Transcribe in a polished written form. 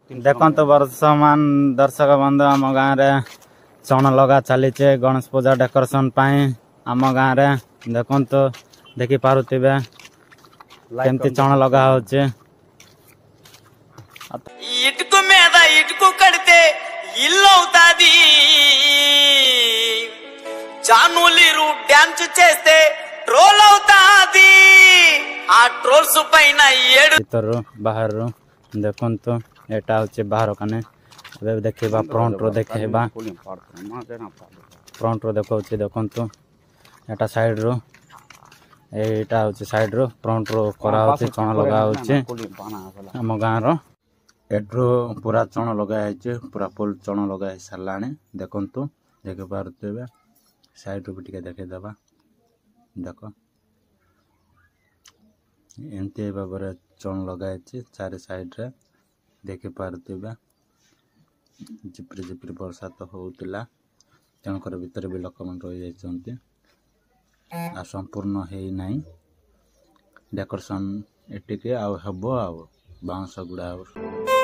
देखो वर्तमान दर्शक बंधु आम गाँव में चण लगा चली गणेश पूजा डेकोरेशन आम गाँव में देखो देखी पारुथिबे केमती चण लगा होचे ఇటుకు మీద ఇటుకు కడితే ఇల్లు అవుతాది జానులీరు డాన్స్ చేస్తే ట్రోల్ అవుతాది ఆ ట్రోల్స్ పైన ఏడు भीतर बाहर देखो एटा होचे बाहर कने देखा फ्रंट रो देखा फ्रंट रो देखो देखो एटा साइड रो एटा होचे साइड रो फ्रंट रो करा होचे चण लगा होचे हम गाँव रो एट्रो पूरा चण लगा है पूरा फुल चण लगा है साराणी देखु देख पारे साइड रू भी टे देखेदेवा देख एमती भाव चण लगाई चारि साइड रे देखी पारे झिपरी झिपरी वर्षा तो होता तेणुकर भितर भी लोक मन रही आ संपूर्ण है नहीं डेकोरेशन एटिके आ बाउंस गुड़ा